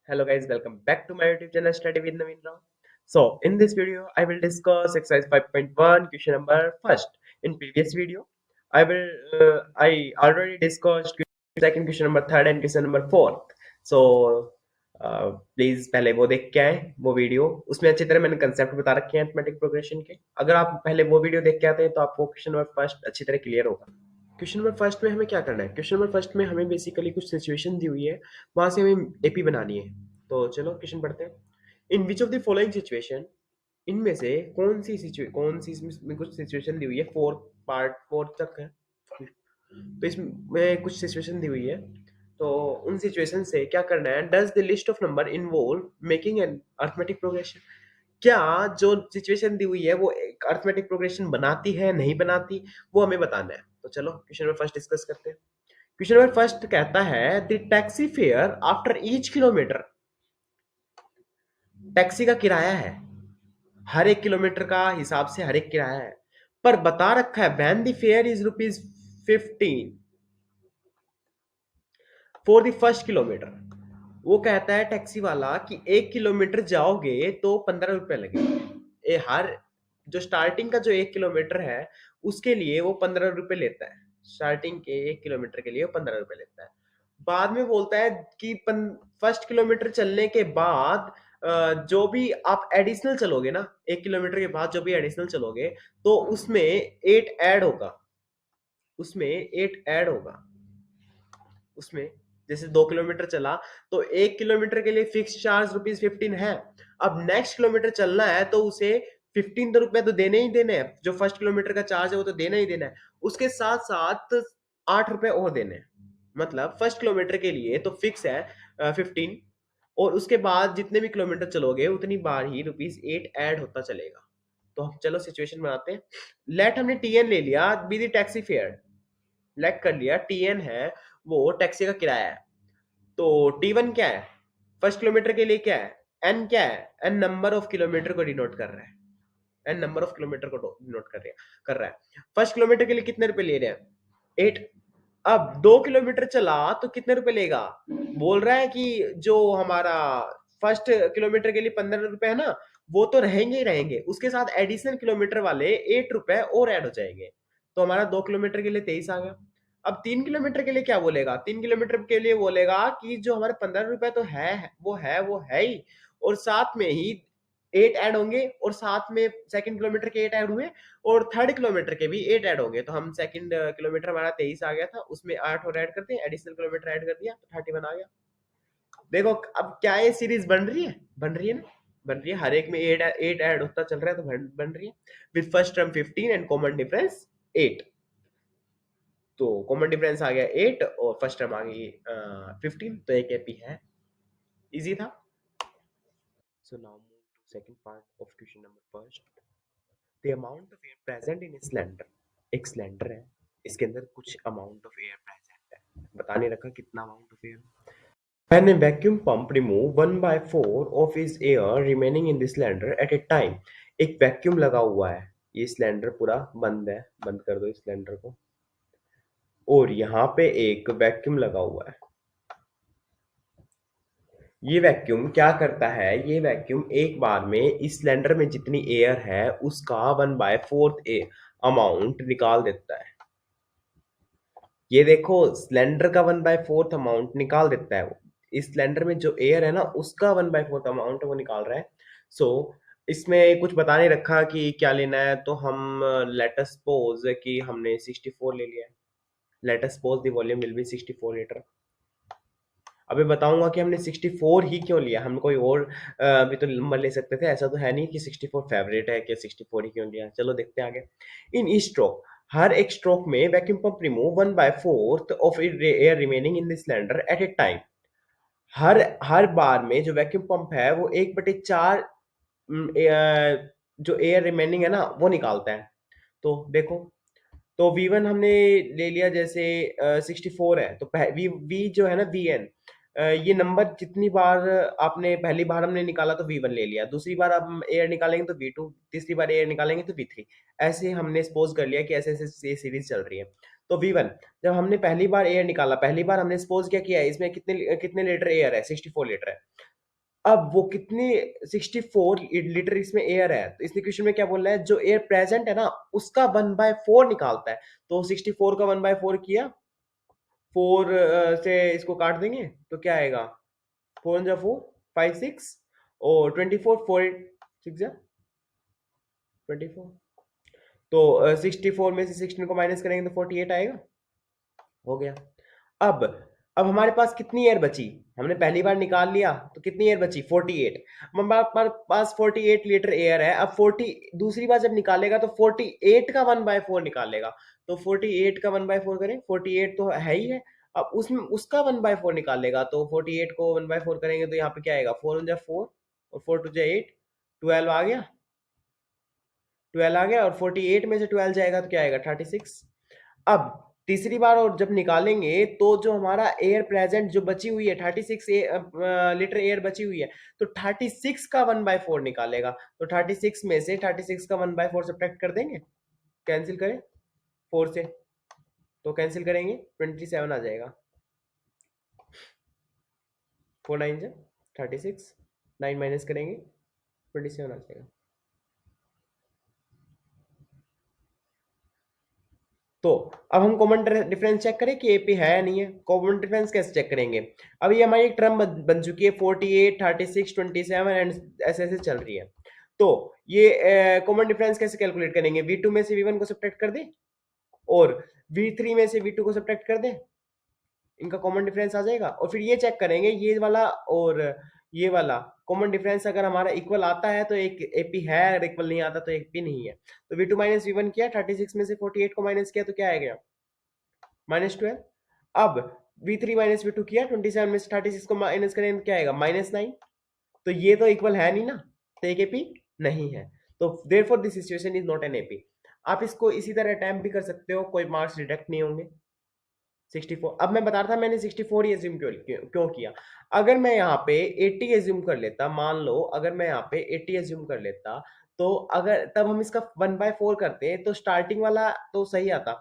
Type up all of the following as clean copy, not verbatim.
Hello guys, welcome back to my YouTube channel Study with Naveen Rao. So in this video, I will discuss exercise 5.1 question number first. In previous video, I already discussed second question number third and question number fourth. So please पहले वो देख के आए वो video उसमें अच्छी तरह मैंने कंसेप्ट बता रखे हैं अरिथमेटिक प्रोग्रेशन के। अगर आप पहले वो वीडियो देख के आते हैं तो आपको क्वेश्चन नंबर फर्स्ट अच्छी तरह क्लियर होगा। क्वेश्चन नंबर फर्स्ट में हमें क्या करना है? क्वेश्चन नंबर फर्स्ट में हमें बेसिकली कुछ सिचुएशन दी हुई है, वहां से हमें एपी बनानी है। तो चलो क्वेश्चन पढ़ते हैं। In which of the following situation, इनमें से कौन सी इसमें कुछ सिचुएशन दी हुई है, फोर तक है। तो इसमें कुछ सिचुएशन दी हुई है, तो उन सिचुएशन से क्या करना है? Does the list of number involve making an arithmetic progression. क्या जो सिचुएशन दी हुई है वो एक अरिथमेटिक प्रोग्रेशन बनाती है नहीं बनाती, वो हमें बताना है। तो चलो क्वेश्चन नंबर फर्स्ट डिस्कस करते हैं। क्वेश्चन नंबर फर्स्ट कहता है the taxi fare after each kilometre. Taxi का किराया है, हर एक किलोमीटर का हिसाब से हर एक किराया है, पर बता रखा है when the fair is ₹15 for the first kilometre. वो कहता है टैक्सी वाला कि 1 किलोमीटर जाओगे तो ₹15 लगेंगे। हर जो स्टार्टिंग का जो 1 किलोमीटर है उसके लिए वो ₹15 लेता है। स्टार्टिंग के 1 किलोमीटर के लिए वो ₹15 लेता है। बाद में बोलता है कि फर्स्ट किलोमीटर चलने के बाद जो भी आप एडिशनल चलोगे ना, 1 किलोमीटर के बाद जो भी एडिशनल चलोगे तो उसमें एट ऐड होगा। उसमें एट ऐड होगा। उसमें जैसे 2 किलोमीटर चला तो 1 किलोमीटर के लिए फिक्स चार्ज ₹15 है। अब नेक्स्ट किलोमीटर चलना है तो उसे 15 तो देने ही देने हैं। जो फर्स्ट किलोमीटर का चार्ज है वो तो देना ही देना है, उसके साथ साथ ₹8 और देने हैं। मतलब फर्स्ट किलोमीटर के लिए तो फिक्स है 15, और उसके बाद जितने भी किलोमीटर चलोगे उतनी बार ही ₹8 ऐड होता चलेगा। तो हम चलो सिचुएशन बनाते हैं। लेट हमने टीएन ले लिया, be the taxi fare. Let कर लिया टीएन है वो टैक्सी का किराया है। तो T1 क्या है? फर्स्ट किलोमीटर के लिए क्या है? N क्या है? N नंबर ऑफ किलोमीटर को डिनोट कर रहा है। N नंबर ऑफ किलोमीटर को डिनोट कर रहा है। फर्स्ट किलोमीटर के लिए कितने रुपए ले रहे हैं? 8। अब 2 किलोमीटर चला तो कितने रुपए लेगा? बोल रहा है कि जो हमारा फर्स्ट किलोमीटर के लिए ₹15 है ना, वो तो रहेंगे ही रहेंगे, उसके साथ एडिशनल किलोमीटर वाले ₹8 और ऐड हो जाएंगे। तो हमारा 2 किलोमीटर के लिए 23 आ गया। अब 3 किलोमीटर के लिए क्या बोलेगा? 3 किलोमीटर के लिए बोलेगा कि जो हमारे ₹15 तो है ही, और साथ में ही 8 ऐड होंगे, और साथ में सेकंड किलोमीटर के 8 ऐड हुए, और थर्ड किलोमीटर के भी 8 ऐड होंगे। तो हम सेकंड किलोमीटर हमारा 23 आ गया था, उसमें 8 और ऐड करते हैं, एडिशनल किलोमीटर ऐड कर दिया तो 31 आ गया। देखो अब क्या ये सीरीज बन रही है? बन रही है ना? बन रही है। हर एक में 8 ऐड होता चल रहा है तो बन रही है। With first term 15 and common difference 8। तो कॉमन डिफरेंस आ गया 8 और फर्स्ट टर्म आ गई 15, तो एक एपी है। इजी था। So now move to second part of question number first. The amount of air present in cylinder. एक सिलेंडर है, इसके अंदर कुछ अमाउंट ऑफ एयर प्रेजेंट है, बता नहीं रखा कितना amount of air. When a vacuum pump remove 1/4 of its air remaining in the cylinder at a time। एक वैक्यूम लगा हुआ है, ये सिलेंडर पूरा बंद है, बंद कर दो इस सिलेंडर को, और यहाँ पे एक वैक्यूम लगा हुआ है। ये वैक्यूम क्या करता है? ये वैक्यूम एक बार में इस सिलेंडर में जितनी एयर है उसका 1/4 अमाउंट निकाल देता है। ये देखो सिलेंडर का 1/4 अमाउंट निकाल देता है वो। इस सिलेंडर में जो एयर है ना उसका 1/4 अमाउंट वो निकाल रहा है। सो इसमें कुछ बता नहीं रखा कि क्या लेना है, तो हम लेट अस सपोज कि हमने 64 ले लिया है। Let us suppose the volume will be 64 litre. अभी बताऊंगा कि हमने 64 ही क्यों लिया, हम कोई और भी तो नंबर ले सकते थे। ऐसा तो है नहीं कि 64 फेवरेट है कि 64 ही क्यों लिया। चलो देखते हैं आगे। इन ईच स्ट्रोक, हर एक स्ट्रोक में vacuum pump remove 1/4 of air remaining in the cylinder at a time. हर हर बार में जो वैक्यूम पंप है वो 1/4 जो एयर रिमेनिंग है ना वो निकालता है। तो देखो, तो V1 हमने ले लिया, जैसे 64 है तो वी वी जो है ना VN, ये नंबर जितनी बार आपने पहली बार हमने निकाला तो V1 ले लिया, दूसरी बार हम एयर निकालेंगे तो V2, तीसरी बार एयर निकालेंगे तो V3। ऐसे हमने सपोज कर लिया कि ऐसे ऐसे ये सीरीज चल रही है। तो V1 जब हमने पहली बार एयर निकाला, पहली बार हमने सपोज क्या किया है, इसमें कितने कितने लीटर एयर है? 64 लीटर है। अब वो कितनी 64 लीटर इसमें एयर है, तो इसने क्वेश्चन में क्या बोल रहा है, जो एयर प्रेजेंट है ना उसका 1/4 निकालता है। तो 64 का 1/4 किया, 4 से इसको काट देंगे तो क्या आएगा, 4 5 6 और 24 4 6 24। तो 64 में से 16 को माइनस करेंगे तो 48 आएगा। हो गया। अब अब हमारे पास कितनी एयर बची, हमने पहली बार निकाल लिया तो कितनी एयर बची 48। हमारे पास 48 लीटर एयर है। अब 40 दूसरी बार जब निकालेगा तो 48 का 1/4 निकालेगा। तो 48 का 1/4 करें, 48 तो है ही है। अब उसमें उसका 1/4 निकालेगा तो 48 को 1/4 करेंगे तो यहाँ पे क्या आएगा, 4 1 4 और 4 2 8, 12 आ गया, 12 आ गया। और 48 में से 12 जाएगा तो क्या आएगा 36। अब तीसरी बार और जब निकालेंगे तो जो हमारा एयर प्रेजेंट जो बची हुई है 36 लीटर एयर बची हुई है, तो 36 का 1/4 निकालेगा। तो 36 में से 36 का 1/4 सब्ट्रैक्ट कर देंगे, कैंसिल करें 4 से, तो कैंसिल करेंगे 27 आ जाएगा। 4 9 से 36, 9 माइनस करेंगे 27 आ जाएगा। तो अब हम कॉमन डिफरेंस चेक करें कि एपी है या नहीं है। कॉमन डिफरेंस कैसे चेक करेंगे, अब ये हमारी एक टर्म बन चुकी है 48 36 27 एंड ऐसे ऐसे चल रही है। तो ये कॉमन डिफरेंस कैसे कैलकुलेट करेंगे, V2 में से V1 को सब्ट्रैक्ट कर दें और V3 में से V2 को सब्ट्रैक्ट कर दें, इनका कॉमन डिफरेंस आ जाएगा। और फिर ये चेक करेंगे ये वाला और ये वाला कॉमन डिफरेंस अगर हमारा इक्वल आता है तो एक एपी है, अगर इक्वल नहीं आता तो एक भी नहीं है। तो V2 माइनस V1 किया, 36 में से 48 को माइनस किया तो क्या आएगा -12। अब V3 माइनस V2 किया, 27 में से 36 को माइनस करें तो क्या आएगा -9। तो ये तो इक्वल है नहीं ना, तो एक एपी नहीं है। तो therefore this situation is not an AP. आप इसको इसी तरह अटेम्प्ट भी कर सकते हो, कोई मार्क्स डिडक्ट नहीं होंगे। 64, अब मैं बता रहा था मैंने 64 ही एज्यूम क्यों किया। अगर मैं यहाँ पे 80 एज्यूम कर लेता, मान लो अगर मैं यहाँ पे 80 एज्यूम कर लेता, तो अगर तब हम इसका 1/4 करते तो स्टार्टिंग वाला तो सही आता,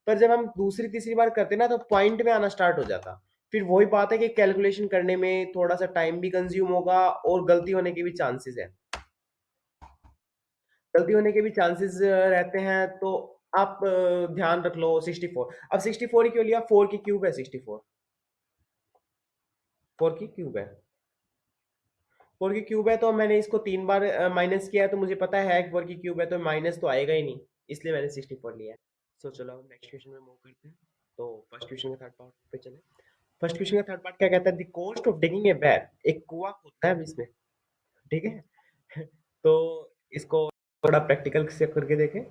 पर जब हम दूसरी तीसरी बार करते ना तो पॉइंट में आना स्टार्ट हो जाता। फिर वही बात है कि कैलकुलेशन करने में थोड़ा सा टाइम भी कंज्यूम होगा और गलती होने के भी चांसेस है, गलती होने के भी चांसेस रहते हैं। तो आप ध्यान रख लो 64। अब 64 ही क्यों लिया, 4 की क्यूब है 64, 4 की क्यूब है, 4 की क्यूब है। तो मैंने इसको 3 बार माइनस किया है, तो मुझे पता है कि 4 की क्यूब है तो माइनस तो आएगा ही नहीं, इसलिए मैंने 64 लिया है। सो चलो हम नेक्स्ट क्वेश्चन में मूव करते हैं। तो फर्स्ट क्वेश्चन का थर्ड पार्ट पे चले। फर्स्ट क्वेश्चन का थर्ड पार्ट क्या कहता है, the cost of digging A well, एक कुआं खोदना है अब इसमें, ठीक है। तो इसको थोड़ा प्रैक्टिकल से करके देखें।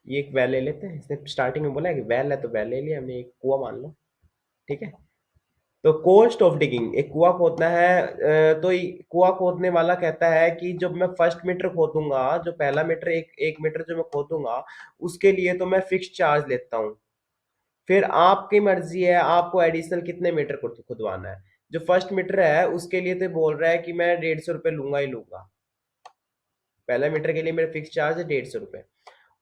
ये एक वेल ले लेते हैं, इसने स्टार्टिंग में बोला है कि वेल है तो वेल ले लिया हमने, एक कुआं मान लो, ठीक है। तो कॉस्ट ऑफ डिगिंग, एक कुआं खोदना है, तो कुआं खोदने वाला कहता है कि जब मैं फर्स्ट मीटर खोदूंगा, जो पहला मीटर एक एक मीटर जो मैं खोदूंगा उसके लिए तो मैं फिक्स चार्ज लेता हूँ। फिर आपकी मर्जी है आपको एडिशनल कितने मीटर को खुदवाना है। जो फर्स्ट मीटर है उसके लिए तो बोल रहा है कि मैं 150 रुपये लूंगा ही लूंगा, पहला मीटर के लिए मेरा फिक्स चार्ज है 150 रुपये।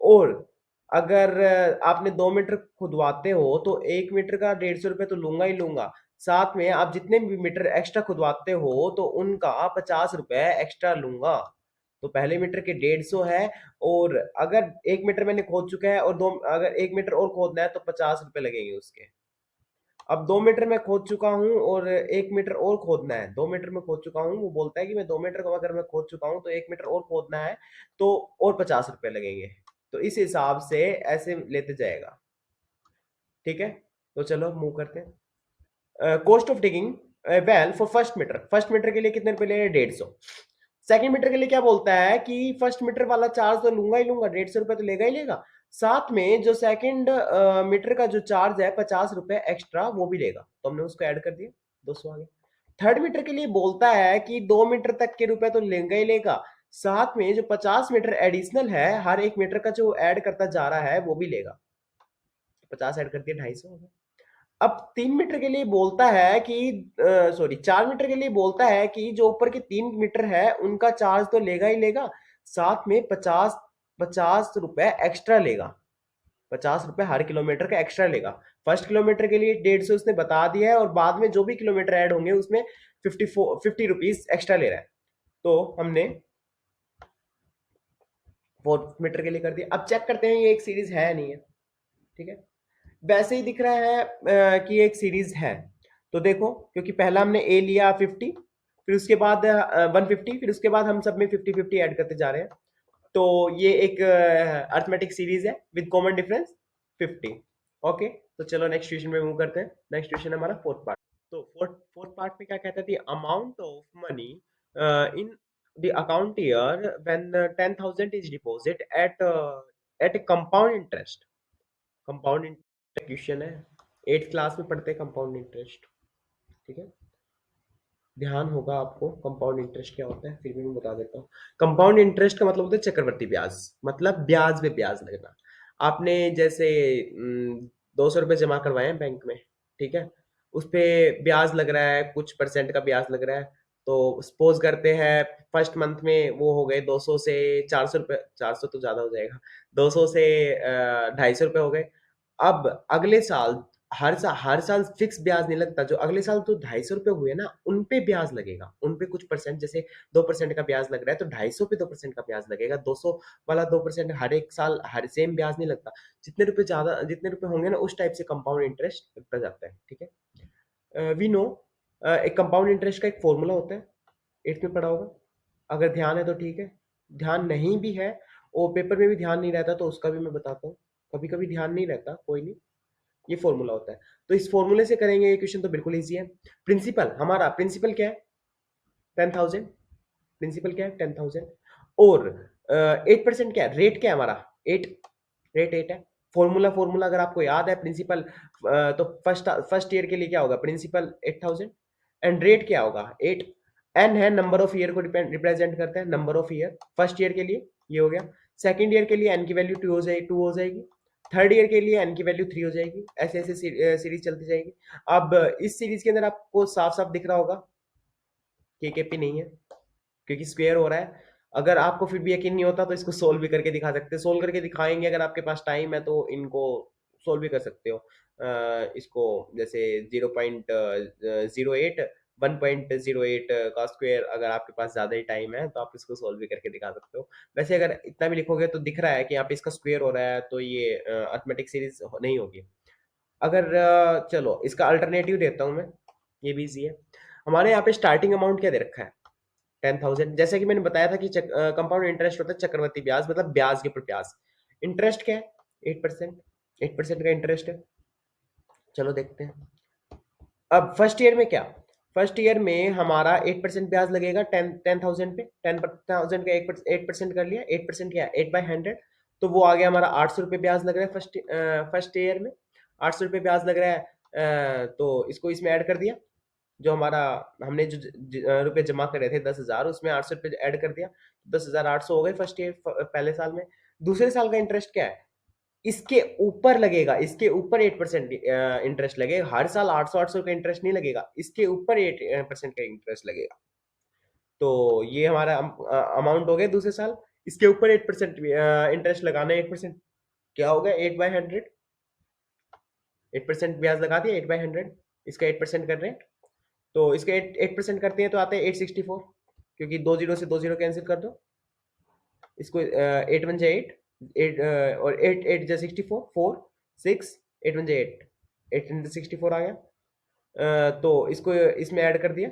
और अगर आपने 2 मीटर खुदवाते हो तो 1 मीटर का 150 रुपये तो लूंगा ही लूंगा, साथ में आप जितने भी मीटर एक्स्ट्रा खुदवाते हो तो उनका 50 रुपये एक्स्ट्रा लूंगा। तो पहले मीटर के 150 है, और अगर 1 मीटर मैंने खोद चुका है और दो अगर 1 मीटर और खोदना है तो 50 रुपये लगेंगे उसके। अब 2 मीटर में खोद चुका हूँ और 1 मीटर और खोदना है, 2 मीटर में खोद चुका हूँ, वो बोलता है कि मैं 2 मीटर को अगर मैं खोद चुका हूँ तो 1 मीटर और खोदना है तो और 50 रुपये लगेंगे। तो इस हिसाब से ऐसे लेते जाएगा, ठीक है। तो चलो मूव करते हैं। Cost of digging well for first metre, first metre के लिए कितने रुपए ले, 150। सेकंड मीटर के लिए क्या बोलता है कि फर्स्ट मीटर वाला चार्ज तो लूंगा ही लूंगा, 150 रुपये तो लेगा ही लेगा, साथ में जो सेकंड मीटर का जो चार्ज है 50 रुपये एक्स्ट्रा वो भी लेगा, तो हमने उसको ऐड कर दिया, 200 आ गया। थर्ड मीटर के लिए बोलता है कि 2 मीटर तक के रुपए तो लेगा ही लेगा, साथ में जो 50 मीटर एडिशनल है हर एक मीटर का जो ऐड करता जा रहा है वो भी लेगा, 50 ऐड कर दिया 250 हो गया। अब 3 मीटर के लिए बोलता है कि सॉरी 4 मीटर के लिए बोलता है कि जो ऊपर के 3 मीटर है उनका चार्ज तो लेगा ही लेगा, साथ में 50 50 रुपए एक्स्ट्रा लेगा। ₹50 हर किलोमीटर का एक्स्ट्रा लेगा। फर्स्ट किलोमीटर के लिए 150 उसने बता दिया है, और बाद में जो भी किलोमीटर ऐड होंगे उसमें 50 रुपीज एक्स्ट्रा ले रहा है। तो हमने 4 मीटर के लिए कर दिया। अब चेक करते हैं ये एक सीरीज है या नहीं है। ठीक है, वैसे ही दिख रहा है कि एक सीरीज है। तो देखो, क्योंकि पहला हमने ए लिया 50, फिर उसके बाद 150, फिर उसके बाद हम सब में 50-50 ऐड करते जा रहे हैं। तो ये एक अर्थमेटिक सीरीज है विद कॉमन डिफरेंस 50। ओके, तो चलो नेक्स्ट क्वेश्चन में मूव करते हैं। नेक्स्ट क्वेश्चन है हमारा फोर्थ पार्ट। तो फोर्थ पार्ट में क्या कहता है, amount of money in the account year when 10,000 is deposit eight compound interest. Compound interest question है, 8th क्लास में पढ़ते हैं कंपाउंड इंटरेस्ट। ठीक है, ध्यान होगा आपको कंपाउंड इंटरेस्ट क्या होता है, फिर भी मैं बता देता हूँ। कंपाउंड इंटरेस्ट का मतलब होता है चक्रवर्ती ब्याज, मतलब ब्याज पे ब्याज लगना। आपने जैसे 200 रुपये जमा करवाए हैं बैंक में, ठीक है, उस पे ब्याज लग रहा है, कुछ परसेंट का ब्याज लग रहा है। तो सपोज करते हैं फर्स्ट मंथ में वो हो गए 200 से 400 रुपये, 400 तो ज्यादा हो जाएगा, 200 से 250 रुपये हो गए। अब अगले साल, हर साल फिक्स ब्याज नहीं लगता, जो अगले साल तो 250 रुपये हुए ना उन पे ब्याज लगेगा, उन पे कुछ परसेंट, जैसे 2% का ब्याज लग रहा है तो 250 पे 2% का ब्याज लगेगा। 200 वाला 2% हर एक साल हर सेम ब्याज नहीं लगता, जितने रुपए ज्यादा, जितने रुपए होंगे ना उस टाइप से कंपाउंड इंटरेस्ट लगता जाता है। ठीक है, वी नो, एक कंपाउंड इंटरेस्ट का एक फॉर्मूला होता है, 8th में पढ़ा होगा। अगर ध्यान है तो ठीक है, ध्यान नहीं भी है और पेपर में भी ध्यान नहीं रहता तो उसका भी मैं बताता हूँ। कभी कभी ध्यान नहीं रहता, कोई नहीं, ये फॉर्मूला होता है। तो इस फॉर्मूले से करेंगे ये क्वेश्चन तो बिल्कुल इजी है। प्रिंसिपल, हमारा प्रिंसिपल क्या है, 10,000। प्रिंसिपल क्या है, 10,000। और 8% क्या है, रेट क्या है हमारा, 8, रेट 8 है। फॉर्मूला फॉर्मूला अगर आपको याद है, प्रिंसिपल तो फर्स्ट ईयर के लिए क्या होगा, प्रिंसिपल 8,000 एंड रेट क्या होगा 8। एन है नंबर ऑफ ईयर को रिप्रेजेंट करता है, number of year first year के लिए ये हो गया। सेकंड ईयर के लिए एन की वैल्यू 2 हो जाएगी। थर्ड ईयर के लिए एन की वैल्यू 3 हो जाएगी। ऐसे ऐसे सीरीज चलती जाएगी। अब इस सीरीज के अंदर आपको साफ साफ दिख रहा होगा केकेपी नहीं है, क्योंकि स्क्वायर हो रहा है। अगर आपको फिर भी यकीन नहीं होता तो इसको सोल्व भी करके दिखा सकते हैं, सोल्व करके दिखाएंगे अगर आपके पास टाइम है तो इनको सोल्व भी कर सकते हो। इसको जैसे 0.08, 1.08 का स्क्वायर, अगर आपके पास ज्यादा ही टाइम है तो आप इसको सोल्व भी करके दिखा सकते हो। वैसे अगर इतना भी लिखोगे तो दिख रहा है कि यहाँ पे इसका स्क्वायर हो रहा है, तो ये अर्थमेटिक सीरीज नहीं होगी। अगर चलो इसका अल्टरनेटिव देता हूँ मैं, ये भी इजी है। हमारे यहाँ पे स्टार्टिंग अमाउंट क्या दे रखा है, 10,000। जैसे कि मैंने बताया था कि कंपाउंड इंटरेस्ट होता है चक्रवर्ती ब्याज, मतलब ब्याज के ऊपर ब्याज। इंटरेस्ट क्या है, 8%। 8% का इंटरेस्ट है। चलो देखते हैं। अब फर्स्ट ईयर में क्या, फर्स्ट ईयर में हमारा 8% ब्याज लगेगा 10,000 पे। 10,000 का 8% कर लिया, 8% क्या है, 8/100। तो वो आ गया हमारा 800 रुपये ब्याज लग रहा है फर्स्ट ईयर में। 800 रुपये ब्याज लग रहा है, तो इसको इसमें ऐड कर दिया। जो हमारा, हमने जो रुपए जमा करे थे 10,000, उसमें 800 रुपये ऐड कर दिया, 10,800 हो गए फर्स्ट ईयर, पहले साल में। दूसरे साल का इंटरेस्ट क्या है, इसके ऊपर लगेगा, इसके ऊपर 8% इंटरेस्ट लगेगा। हर साल 800-800 का इंटरेस्ट नहीं लगेगा, इसके ऊपर 8% का इंटरेस्ट लगेगा। तो ये हमारा अमाउंट हो गया दूसरे साल। इसके ऊपर 8% इंटरेस्ट लगाना है, 8% क्या हो गया, 8/100। 8% ब्याज लगा दिया, 8/100। इसका 8% कर रहे हैं, तो इसके 8% करते हैं तो आते हैं 864, क्योंकि 2 जीरो से 2 जीरो कैंसिल कर दो। इसको 8 1 जा 8, 8 और 8 8 जा 64, 4 6, 8 1 जा 8, 8 64 आ गया। तो इसको इसमें ऐड कर दिया,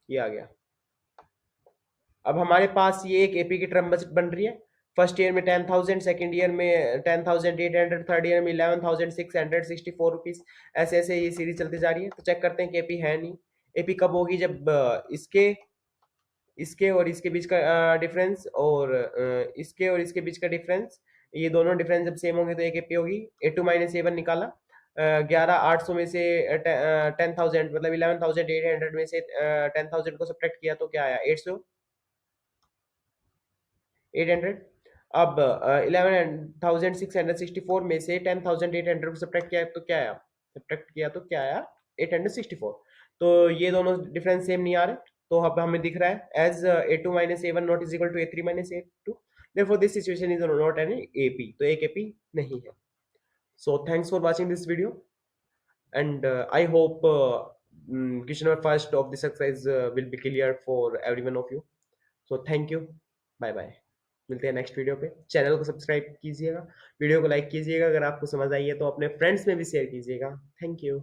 ये आ गया। अब हमारे पास ये एक एपी की टर्म बजट बन रही है। फर्स्ट ईयर में 10,000, सेकंड ईयर में 10,800, थर्ड ईयर में 11,664 रुपीज। ऐसे ऐसे ये सीरीज चलती जा रही है। तो चेक करते हैं कि एपी है नहीं। एपी कब होगी, जब इसके और इसके बीच का डिफरेंस, और इसके और इसके बीच का डिफरेंस, ये दोनों डिफरेंस जब सेम होंगे तो एक एपी होगी। A2 - A1 निकाला, 11,800 में से 10,000 मतलब 11,800 में से 10,000 को सब्ट्रैक्ट किया तो क्या आया, 800। अब 11,664 में से 10,800 को सब्ट्रैक्ट किया तो क्या आया, सब्ट्रैक्ट किया तो क्या आया, 864। तो ये दोनों डिफरेंस सेम नहीं आ रहे, तो अब हमें दिख रहा है as A2 - A1 not is equal to A3 - A2, therefore this situation is not an AP, तो एक एपी नहीं है। So thanks for watching this video, and I hope question number first of this exercise will be clear for every one of you. So thank you, bye bye. मिलते हैं next video पे। Channel को subscribe कीजिएगा, video को like कीजिएगा, अगर आपको समझ आई है तो अपने फ्रेंड्स में भी शेयर कीजिएगा। Thank you.